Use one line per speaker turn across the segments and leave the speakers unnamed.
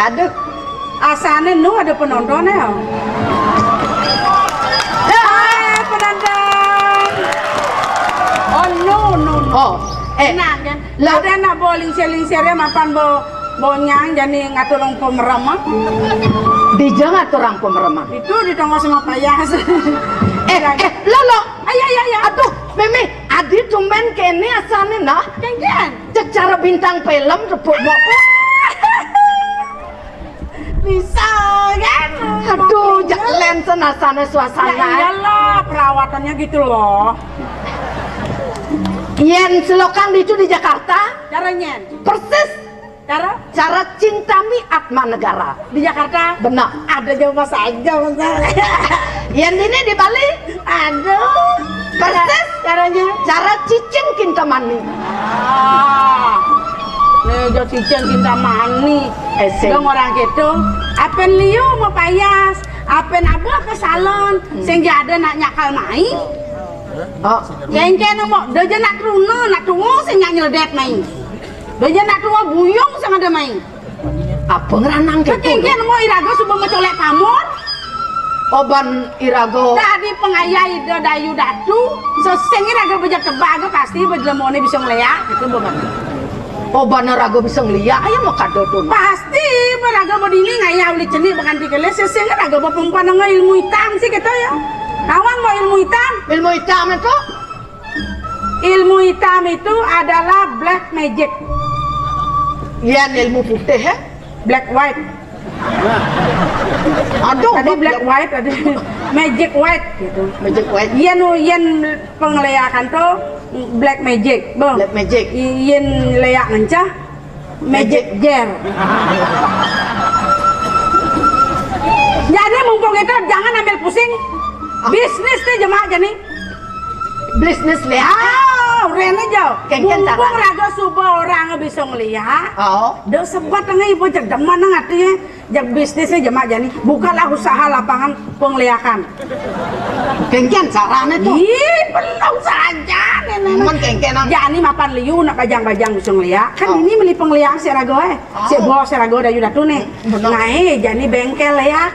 Aduh, asane nu ada penontonnya. Penonton. Oh no.
Oh,
nah kan. Lah ada nak bowling seling-seling mapan bonyang jadi ngatur orang pemerama.
Dija ngatur orang pemerama.
Itu ditongos sama payas.
Lolo.
Ayah.
Aduh, Mimi, adi tumben kene asane nah.
Kengen.
Secara bintang film repuk
Bisa kan?
Aduh, jalan senasana suasana.
Ya iyalah, perawatannya gitu loh.
Yen selokan itu di Jakarta.
Caranya?
Persis. Cara cinta Atma Negara.
Di Jakarta?
Benar.
Ada jawab saja, Mas.
Yen ini di Bali.
Aduh.
Persis.
Caranya?
Cara cicing kinta mani.
Nih, cicing kinta mani. Dong orang gitu. Apen liu mau payas, apen abah ke salon, sehingga ada nak nyakal main.
Oh,
Kengke mau, doja nak truno, nak tungo sehingga nyeledet main. Doja nak tungo buyung sama ada main.
apa ngeranang gitu?
Kengke mau irago subuh mencolek pamor.
Oban irago.
Tadi pengayai dayu datu, seseng irago bejak tebaga pasti bejelemone bisa ngeleak gitu bukan.
Oban irago bisa ngeliat, ayo mau kado tuh.
Pasti beraga bodini ngaya uli ceni bahkan dikeles seseng irago perempuan nge ilmu hitam sih gitu ya. Kawan mau ilmu hitam?
Ilmu hitam itu?
Ilmu hitam itu adalah black magic.
Iya, ilmu putih ya?
Black white.
Aduh,
tadi black white, tadi magic white gitu.
Magic white.
Yen pengelayakan tuh black magic, bang.
Black magic.
Yen leyak ngencah magic jar. Jadi mumpung itu jangan ambil pusing. Bisnis tuh jemaah jadi.
Bisnis lihat.
Rene jauh.
Kengken
mumpung raga subuh orang bisa ngelihat.
Oh.
Dah sebat ngai ibu cek deman ngati jak bisnisnya jemaah jadi. Bukalah usaha lapangan penglihakan.
Kengken caranya tuh.
Ih, belum saja nenek.
Man kengken.
Jadi mapan liu nak bajang-bajang bisa ngelihat. Kan ini beli penglihakan si raga si bos si raga dah yuda tuh nih. Ngai jadi bengkel ya.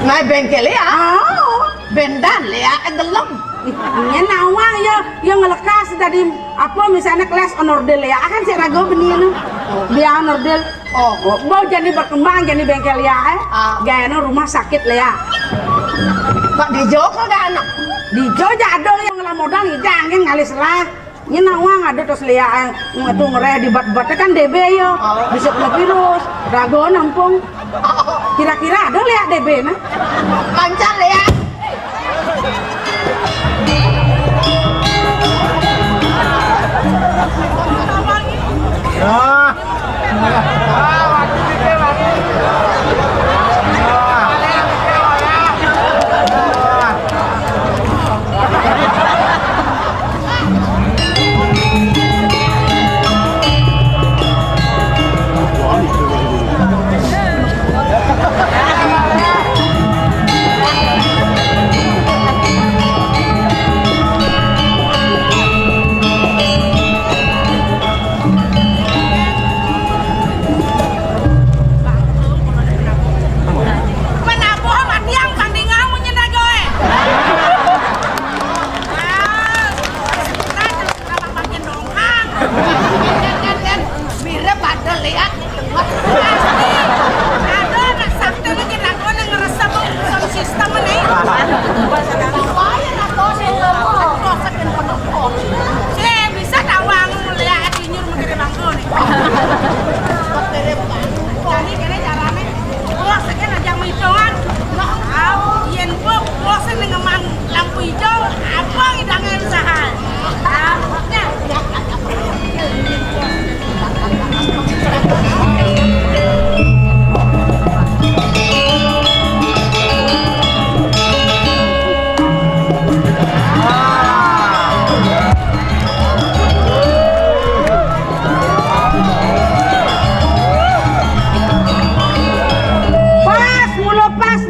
Ngai bengkel ya.
Oh.
Bendan ya, gelem.
Ini nawang ya, yang ngelekas tadi apa misalnya kelas onordel ya, akan si rago benih dia onordel. Oh, mau jadi berkembang jadi bengkel ya, gaya rumah sakit ya.
Pak Dijo kagak anak.
Dijo jado yang ngelah modal jangan ngalis lah. Ini nawang ada terus lihat ngatu ngereh di bat-batnya kan DB yo, bisa kena virus. Rago nampung. Kira-kira ada lihat DB nah?
Lancar ya.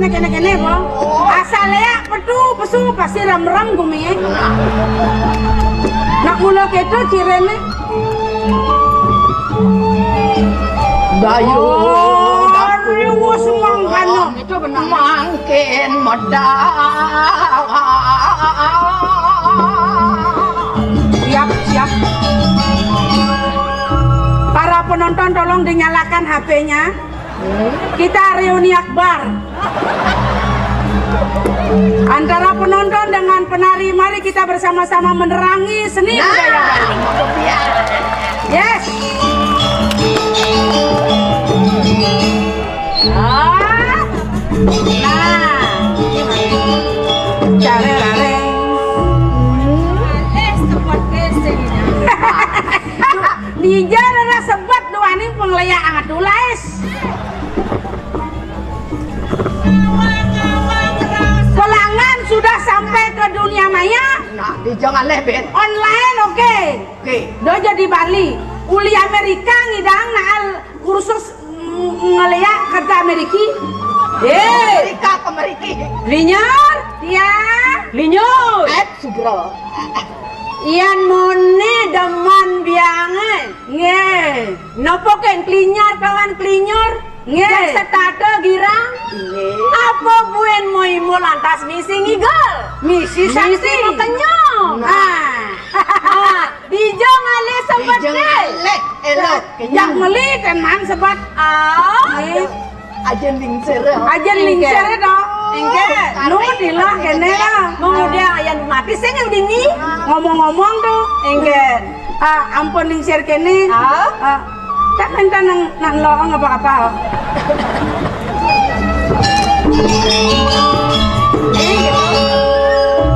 kene po. Asal ya pesu pasti rem gumi. Nak mula keto cirene.
Dayu.
Wes mangkano.
Itu benar mangkin medang.
Siap. Para penonton tolong dinyalakan HP-nya. Kita reuni akbar. Antara penonton dengan penari, mari kita bersama-sama menerangi seni budaya Bali. Yes. Ninja adalah sebat doani pengleyaan atulas. Pelanggan sudah sampai ke dunia maya.
Nah, jangan lebet.
Online oke. Dojo di Bali. Uli Amerika ngidang naal kursus ngeliat kerja Ameriki.
Amerika ke Ameriki.
Linyor, ya. Linyor.
Sugro.
Ian mone deman biangan. Nggih. Nopo ken klinyor kawan klinyor? Nggih. Jak setata girang.
Nggih.
Apa buen moimo lantas misi ngigol? Misi sakti kenyong. Dijo ngale sebat
Lek elok.
Jak meli kan man sebat.
Ajen lingser.
Ajen lingser dong. Engke, lu dilah kene lah. Kemudian ayan mati sing dini ngomong-ngomong tuh. Engke, ampun lingser kene. Tak minta nang loong apa-apa.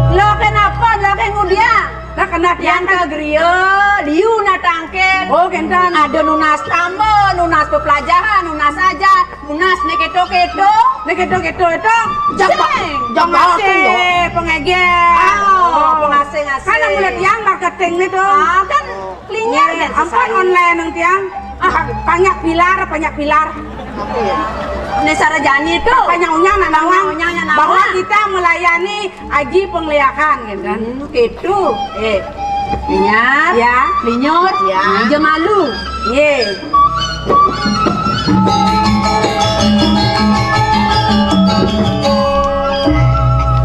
Lo kenapa? Lo kemudian? Lah kena diantar griyo, liu na tangkel. Oh, kentan. Ada nunas tamu, nunas pepelajaran, nunas aja, nunas neketo-keto. Neketo-keto itu
jangan
pengeger.
Pengasing-asing.
Kan yang mulai tiang marketing itu.
Kan klinya kan
ampun online yang tiang. Banyak pilar. Ini Sarajani itu banyaknya nawang bahwa kita melayani aji pengliakan gitu kan. Gitu. Linyar, ya, linyor, ya, jemalu.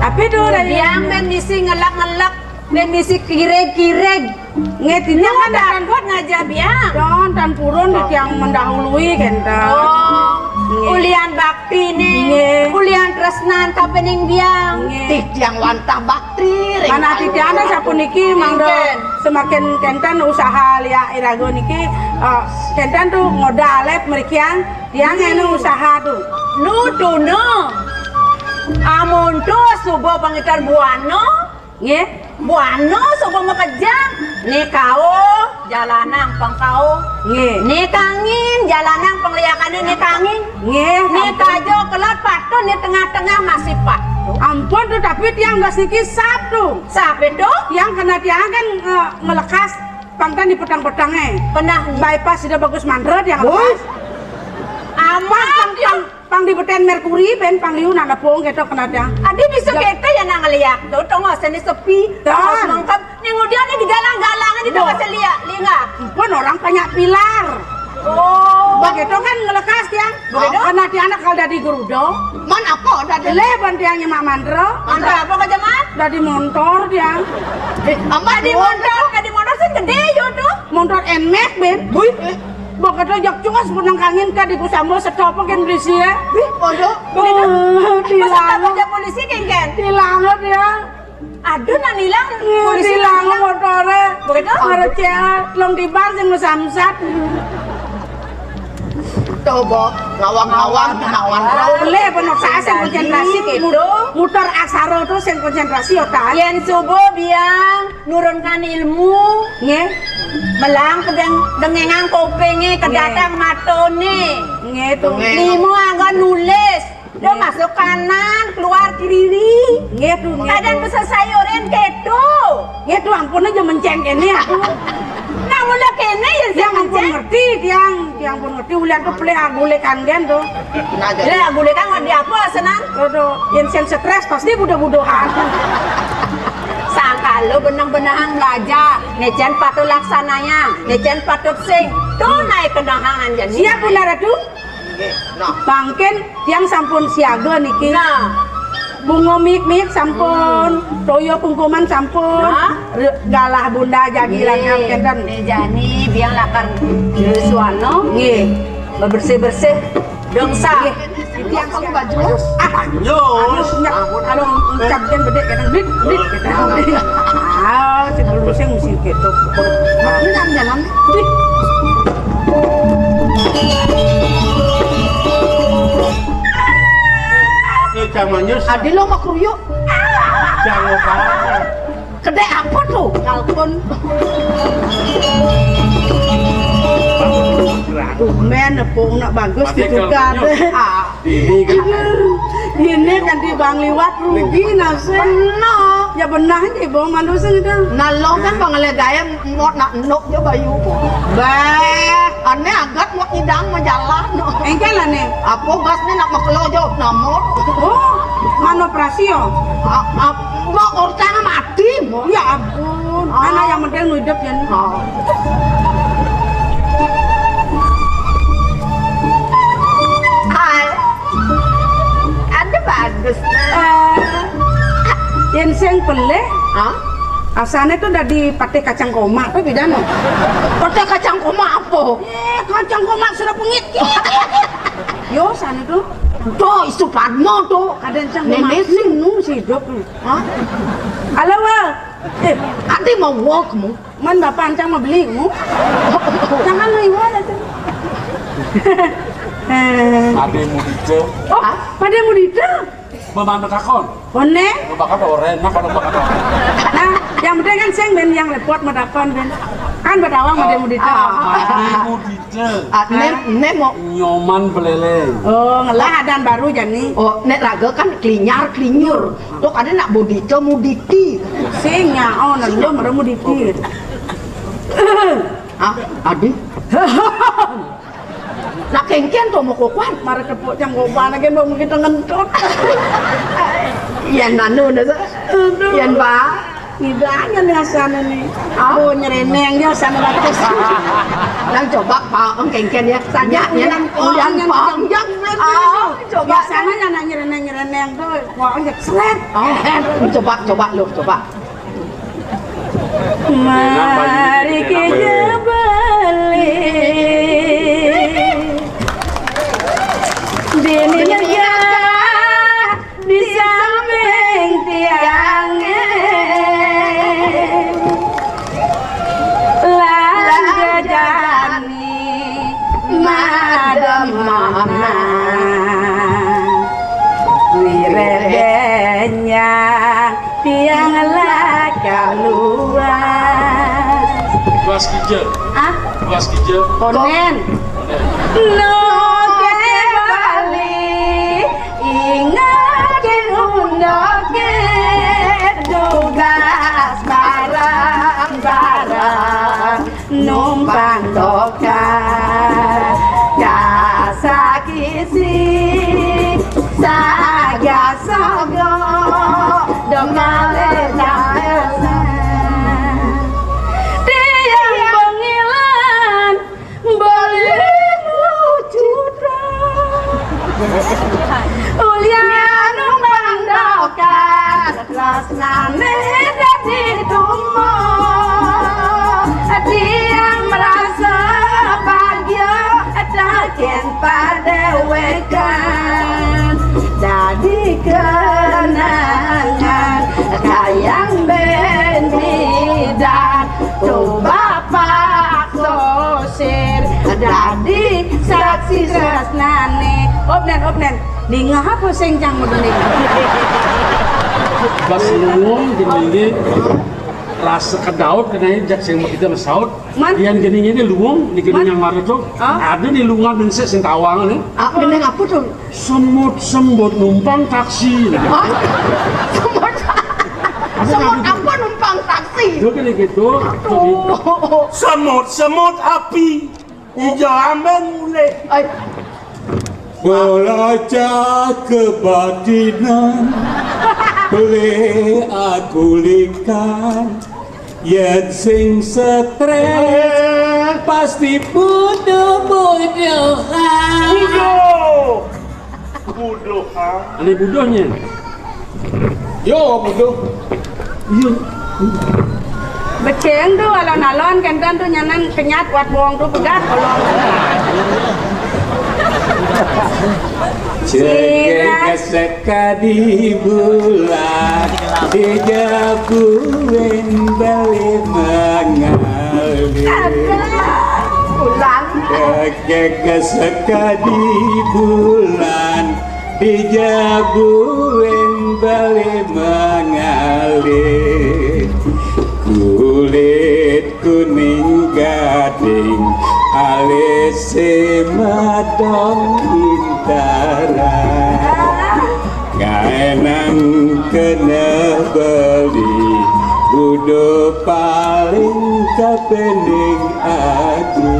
Tapi tuh yang misi ngelak-ngelak, misi kireg-kireg. Ngetinya kan dan buat ngajak biang. Dan purun yang mendahului gitu. Ulian bakti nih, ulian tresnan kapening biang.
Titiang wantah bakti.
Mana titiang ada siapa niki mangdo semakin kentan usaha lia irago niki kentan tuh ngodalep merikian tiang enu usaha tuh. Nuduno, amun tuh subuh pangitar buano. Buano subuh makajang ni kau jalanang pangkau ni kangin jalanang pengliakannya ni kangin ni kajo kelat patun ni tengah-tengah masih pak. Ampun tuh tapi tiang gak sedikit sap tuh. Sap itu yang kena tiang kan ngelekas pangtan di petang-petangnya pernah bypass sudah bagus mandret yang lepas amat pang di beten Merkuri ben pang liu nana pong keto kena tiang adi bisa kete ya nang ngeliat tuh tong seni sepi terus mengkap nih kemudian di galang-galangan di tengah selia linga pun orang banyak pilar. Begitu kan ngelekas tiang karena tiang anak kalau dari gerudo
man apa dari
leban tiangnya mak mandro
apa aja man
dari motor tiang
di motor sih gede yo tuh
motor NMAX ben begitu jok cungas punang kangin ka di kusambol setopo kan polisi ya
tilang aja polisi kan
tilang dia
aduh nan hilang
polisi tilang motornya begitu ngereceh long di bar yang ngesamsat
coba ngawang-ngawang
boleh penuh saya yang konsentrasi gitu muter aksara tuh yang konsentrasi otak
yang subuh biang nurunkan ilmu melang pedang dengengan kopengnya kedatang matone
gitu
limu agak nulis dia masuk kanan keluar kiri
gitu
kadang bisa sayurin keto
gitu ampun aja menceng ini aku
nah mulai ini ya
Yang pun ngerti, yang pun ngerti ulian tuh pelih agulekan gen tuh.
Jadi agulekan di apa senang?
Tuh, yang stres pasti budak-budakan.
Sangka lo benang-benang belajar, nejen patut laksananya, nejen patut sing, tuh naik kedahangan jadi.
Siap pun ratu?
Nah,
Bangken yang sampun siaga niki.
Nah,
Bunga mik sampun, toyo pungkuman sampun,
Nah.
galah bunda jagi langkap kenten.
Nejani biang lakar suano,
Nggih.
bersih-bersih, dongsa.
Itu yang
kamu
siap.
baju.
Yus, kalau ucapkan bedek kadang dit kita. Ah, si belusnya mesti gitu.
Ini jalan.
Dit.
Jangan nyus,
Adi lo mau kruyuk.
jangan lupa.
Kedai apa tuh?
Kalkun. Men nepung nak bagus ditukar.
Ini kan
Ini kan di Bang Liwat rugi nasi.
Benar.
Ya benar ini bang manusia itu.
Nah lo kan bang gaya mau nak nuk je bayu mo.
Bah,
Ane agak mau idang mau jalan.
engkel lah nih.
Apa gasnya nak makelo jawab nomor?
Oh, mana operasi yo?
Mau orang mati mo.
Ya ampun, anak yang penting hidup ya.
Hai, ada bagus.
Yang sing peleh,
Hah?
asalnya tuh dari patih kacang koma tuh bidano.
Pakai kacang koma apa?
Kacang koma sudah pengit. Yo, sana tuh.
Tuh isu padmo tuh.
Ada yang kacang koma.
Nenek
sing nu si hidup.
Hah?
Halo, Wal.
Adi mau walk mo.
Man bapak ancang mau beli mu. Jangan lu iwan aja.
ada mudije,
Oh, pada mau dita.
memandang kakon.
One.
Bakal orang, nak kalau bakal orang.
Nah, yang penting kan sing ben yang repot medakon ben. Kan bedawang made mau dita.
Ada mudije,
Ne mau.
nyoman beleleng.
Oh, ngelah adan baru jani.
Oh, nek laga kan klinyar klinyur. Tuh ada nak bodito muditi.
Sing nyao nan lo meremu diti.
Ah, adi. Nak kengken tuh mau kokuan.
Mare kepuk jang goban lagi mau kita ngentot.
Yan nanu na sa. Yan ba?
Tidaknya nih asana nih. Oh nyereneng dia sana bagus.
Nang coba pa ang kengken ya. Tanya ya nang ulian pa.
Coba sana yang nyereneng tuh. Wah anjak seret.
Oh, coba lu coba.
Mari kita balik di negara di samping tiangnya langgajani madam mama wiredenya tiang lakar luar.
Kelas kijel,
Ah,
kelas kijel.
konen. No ke Bali, ingat undoke tugas barang-barang numpang doka jasa kisi saga sogo domale dasa tiang pengilan balik ulian numpang doka lasnane dadi tumo tiang merasa bahagia dakin pada wekan jadi kenangan kayang bendidan tuh bapak sosir jadi saksi tresnane opnen di ngapa sing cang medeni
Bas luwung gini rasa kedaut kena jak sing kita masaut.
Man.
Yang gini ini luwung di gini yang marah tuh.
Ah.
Ada di lungan dan sing tawang nih.
Ah, beneng apa tuh?
Semut numpang taksi.
Ah, semut. semut apa numpang taksi?
Itu kan gitu.
Semut api hijau amben mulai
Belajar kebatinan boleh aku likan yen sing stres pasti
budoh
Ada budohnya.
yo bodoh
Iya.
Beceng tuh alon-alon kentan tuh nyanan kenyat wat buang tuh pegat kolong.
Cekek sekali bulan dijabuin balik mengalir
Ulang.
Cekek sekali bulan dijabuin balik mengalir kulit kuning gading alis madong intara ngaenang kena beli budo paling kepening aja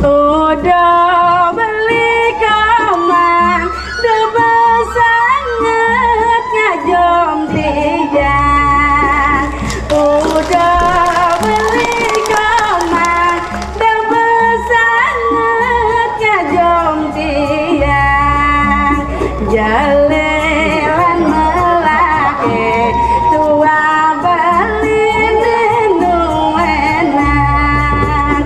Udah beli kamar, udah besanget ngajom tiga. Udah beli kamar, udah besanget ngajom tiga. Jalelan melake tua beli minum enak.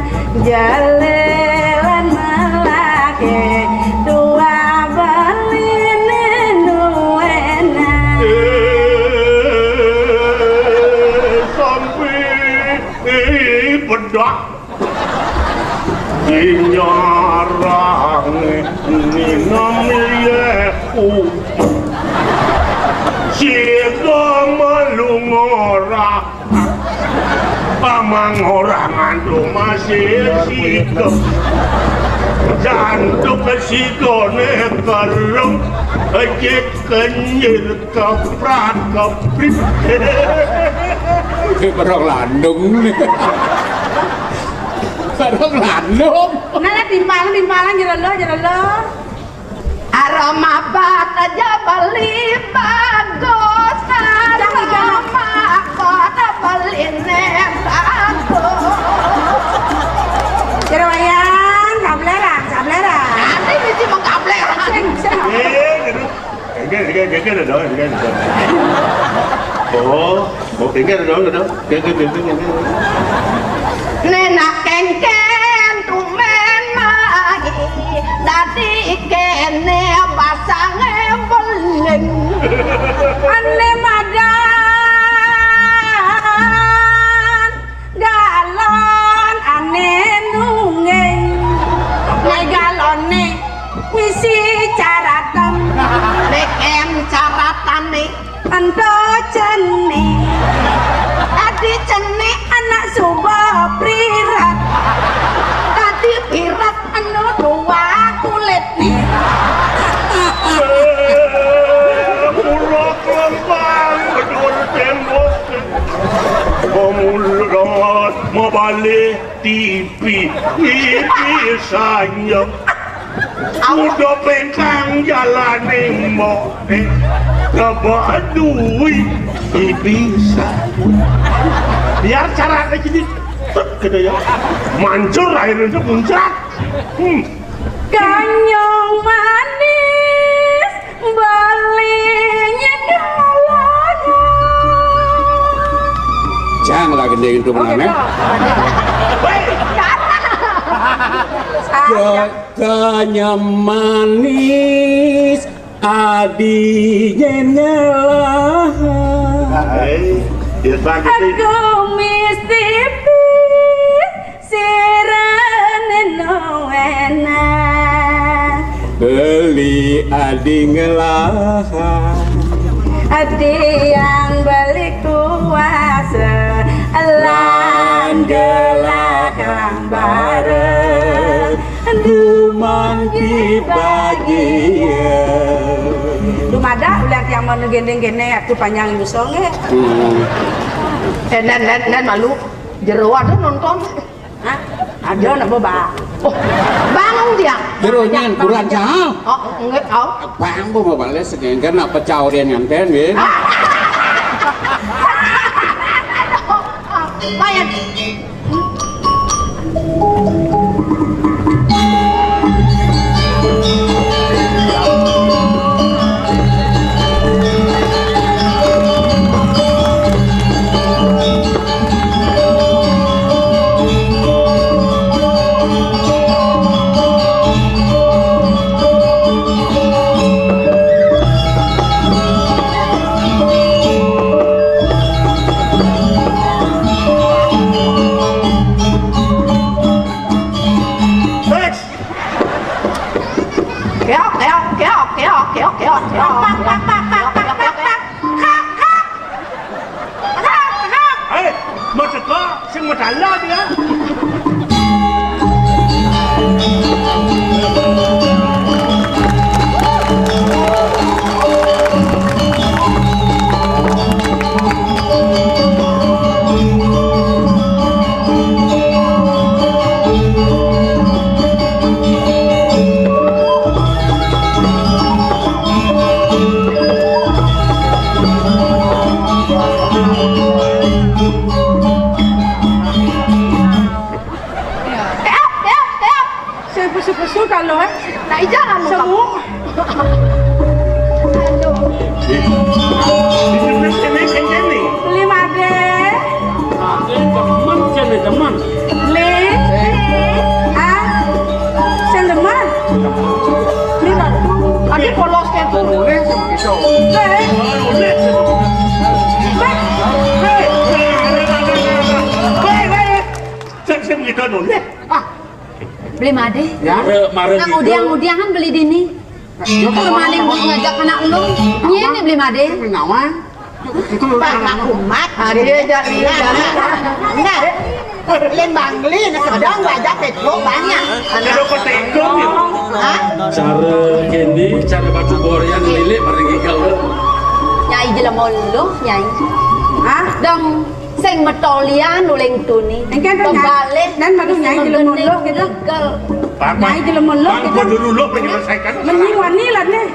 Jalelan melake tua beli minum enak.
sampai bedak nyarang ni namanya siapa malungora pamang orang andu masih sikap jantung kesikone kerem ejek kenyir keprat keprit
barang landung barang landung
Nala timpalan jalan lo.
Aroma bat aja beli bagus. Aroma kota beli bagus.
Jerawayan, kablera.
Nanti mesti mengkaplek.
cái đó một tiếng cái đó cái
Nenak kengken tumen magi dadi kene pasange beling
Ane madan galon ane nungeng Nai galone wisi caratan
nek em caratane
Ando ceni
adi cene
anak suba prirat
tadi pirat
anu dua kulit nih
Mulak lembang berdua tembok Pemulat membalik TV Sanyap Udah pengkang jalanin mo Kebadui bisa Biar caranya jadi gitu ya Mancur akhirnya itu puncak
Ganyong manis balinya galanya
jangan lagi dengan itu mana Kakaknya manis adinya nyelah
Aku mistipi sirene no enak
beli adi ngelah
Hati yang beli kuasa Landelah kang bareng
Duman di bagian
Dumada ular yang sama gendeng-gendeng atuh panjang busonge.
Nen malu jero ada nonton.
Hah? Ada nak boba.
Oh, bangun dia.
Jeronya kurang jauh.
Oh, enggak tahu.
Bang mau balik segeng karena pecah dia nyanten gitu.
Mayan.
Một sự có, xin một trả lời nữa.
Pesu kalau
Nah, jangan mau kamu.
Lima deh.
Teman kan teman.
Le. Sendeman. Lima.
Adik polos kayak tuh.
Saya begitu dulu.
Beli made.
Ya, maren
Nang udiang-udiangan beli dini. Kalau maling mau ngajak anak lu, ini beli made.
Nawan.
Pak umat. Dia jadi enggak. Lên bang beli nó sedang ngajak petrol banyak.
Kalau kau tekum ya.
Hah?
cara kendi, cara batu borian lilik mari gigal.
Nyai jelemon lu, nyai.
Hah?
Dong sing metolian uleng tuni.
Engke tuh
Kembali
dan baru nyai jelemon lu gitu. Nyai jelemon lu gitu.
Bang dulu menyelesaikan.
Menying wani lah nih.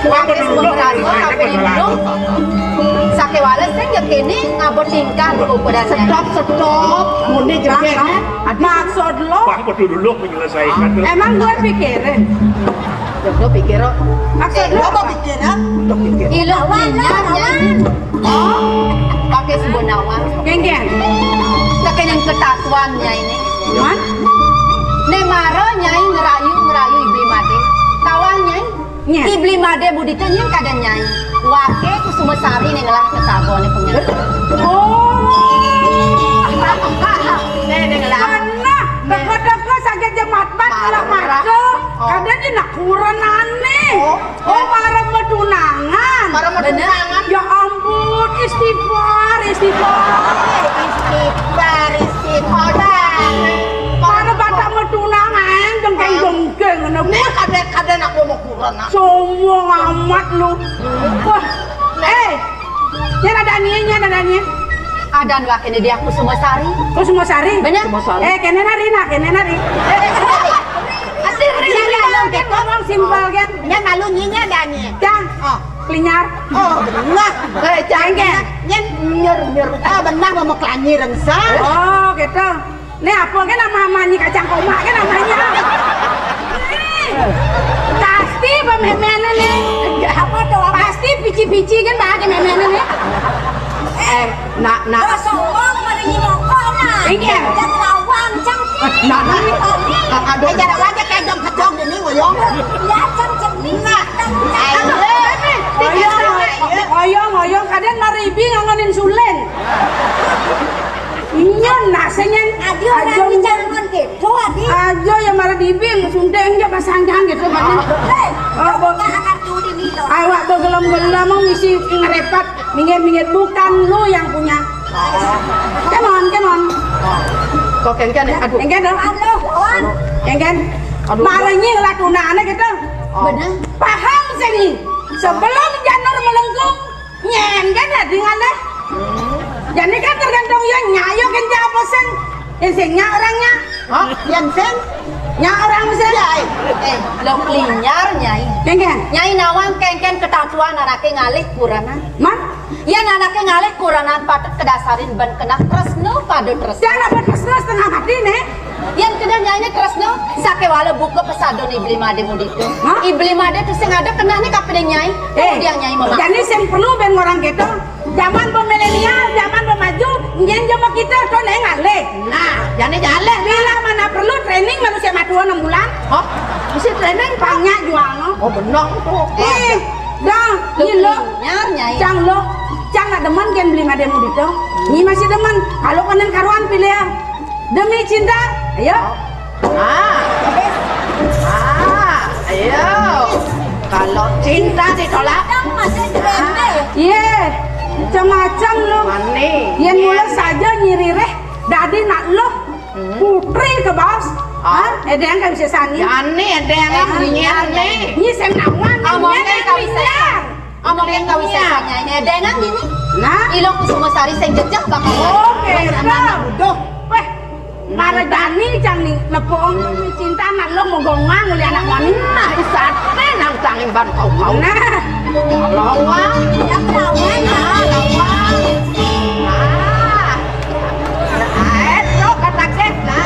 Bang dulu
Tapi
menyelesaikan.
Sake wales sing yakini ngabot tingkah ukurannya.
Stop. Muni juga.
Maksud lo?
Bang dulu menyelesaikan.
Emang gue pikirin.
Lo pikir lo.
Maksud lo?
Ilmunya nyai. Pakai sebunawan.
Geng-geng.
Pakai yang ketatuan nyai ini.
Man?
Nemaro nyai ngerayu ibli made. Kawan nyai.
Nya.
Ibli made budita nyai kada nyai. Wake kusumesari nih ngelah ketabone pengen.
Oh.
Nih ngelah.
Karena deko-deko sakit jemat bat kalau maco. Kadang dia nak kurang aneh. Oh, marah medunangan.
Marah medunangan.
Ya ampun, istighfar. Marah batak medunangan, jengkeng-jengkeng.
Nih kada nak mau kurang.
Sombong amat lu. Wah, ini ada nih.
Adan wakene dia kusumesari.
Kau semua sari?
Bener?
Kene nari. Ngomong simpel kan?
Nya malu nyinya dani.
Cang, klinyar.
Oh, benar. Jangan. Nya nyer. Benar mau kelanyi rengsa.
Oh, gitu. Nih apa kan nama nyi kacang koma kan namanya? Pasti pememenan nih. Apa tuh? Pasti pici-pici kan bahasa pememenan nih.
Nak.
Sombong mari nyimokon nah.
Ingin.
Jangan lawang cangkir.
Nak. Aduh, jangan aja kayak jam kecong ini ngoyong.
Ya cangkir. Nah.
Oyong, kadang maribi ngangonin sulen. Inyon nasenya
Adio nang jangan gitu adi.
Ajo yang marah dibing sundeng dia pasanggang gitu badan.
Anak judi mito.
Awak begelam-gelam mau ngisi ngerepat minggir-minggir bukan lu yang punya. Come on.
Kok kengken aduh.
Engken dong.
Halo, kawan.
Engken. Marahnya ngelakunannya gitu.
Bener.
Paham sih nih. Sebelum janur melengkung, nyen kan ada ngaleh. Jadi kan tergantung ya nyayo kan apa sen. Yang sengnya orangnya.
Hah? Yang sen?
Nya orang sen.
Lo linyar nyai.
Kengken.
Nyai nawang kengken ketatuan anake ngalih kuranan.
Man,
Yan anake ngalih kuranan patut kedasarin ban kena tresno pada tresno.
jangan apa terus setengah mati nih.
Yan kena nyainya tresno sake wala buka pesadon ibli made mudito.
Hah?
Ibli made tuh sing ada kena nih kapene nyai. Kemudian nyai mama.
Jadi yang perlu ben orang gitu. Zaman milenial, zaman maju, nyen zaman kita tuh ngaleh.
Nah, jadi jalan.
Bila mana perlu training manusia matu 6 bulan.
Hah? Mesti training Pak.
Banyak jual no.
Oh benar tuh.
Dah, ini lo.
Nyar nyai.
Cang lo, cang nak demen kan beli mademu dito. Ni masih demen. Kalau konen karuan pilih ya. Demi cinta, ayo.
Ayo. Kalau cinta ditolak,
Masih trende.
Iya, macam-macam lo.
mani.
Yang mulai saja nyiri reh, dadi nak lo. Putri ke bos. Hah? Ada yang kan bisa sani.
Yani ada yang nyiar nih.
Ini saya nawan.
Omongnya kau bisa. Omongnya kau bisa nyai. Dengan ini.
Nah,
Ilong kusuma sari sing jejak bakal.
oke,
Duh.
weh, para Dani cang nih, lepong cinta nak lo mau gongang nguli anak wanita.
Nah, isate nang tanging ban kau.
Nah,
Lawang.
Yang lawan.
Lawang. Itu kata kita.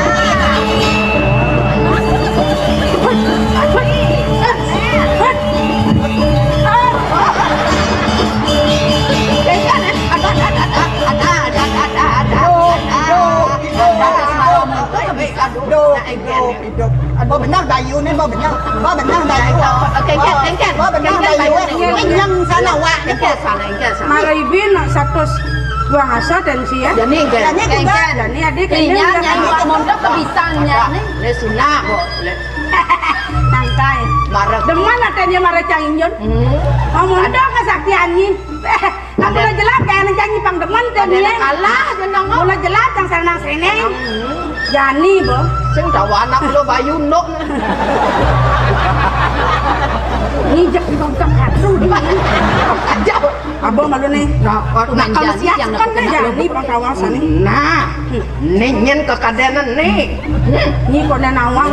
Bo benar bayu nih, bo benar bayu. Kengket, bo benar bayu. Yang sana wak, kengket sana.
Maribin nak satu buang asa dan sia.
Jadi juga.
Dani adik
Linya nyai kemondok kebisannya nih.
Le sunah, bo.
santai.
Marah.
Deman atanya marah canginjon. Ngomong dong kesaktian ni. Kamu udah jelas kayak anak canggih pang deman tadi ya.
Kalah jenang.
Mulai jelas yang senang seneng. Jani bo.
Sing dawa anak lo bayu nok.
Ngijak di bangkang hatu di
Aja.
Abo malu nih.
Nah,
Kalau
Jani
siap
yang
kan
nak
Jani pang kawasan nih.
Nah, nyen kekadenan nih.
Ni kau dah nawang.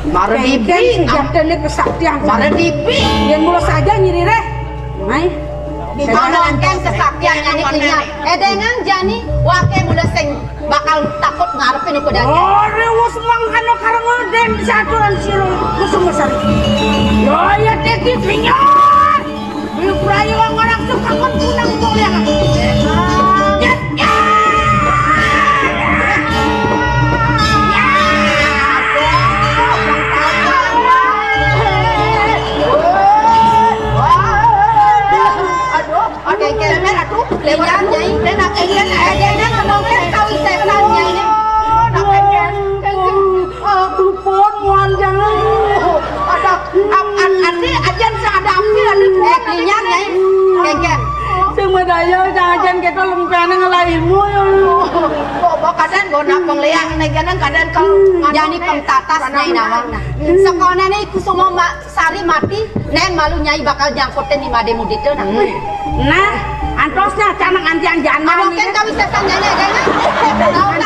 Mara dibi.
Jatah kesaktian.
Mara dibi.
Yang mulai saja nyiri reh. Mai.
Dinolongkan kesaktian nyai kinya. Dengan Jani wake mula sing bakal takut ngarepin ku dani.
Oh, rewas mangkano karena den satu dan siro kusum besar. Yo ya teki pinyak. Biu prayo orang suka kunang boleh. Ya ya.
Lihat nyai. Dengan ngomongin kau isetan nyai nih.
Lupon muan jangan.
Ada adi ajan ada api ada
Lihat nyai. Kengken.
Semua daya jangan kita lempian ngelahimu ya.
Bo kadan bo nak pengliang nih kadang kau
Jani pemtatas nyai nawang nah. Sekolah nih kusuma sari mati. Nen malu nyai bakal jangkutin di made mudito nah.
Nah, antosnya canang antian jangan.
Mungkin kau isetan nyai dengan.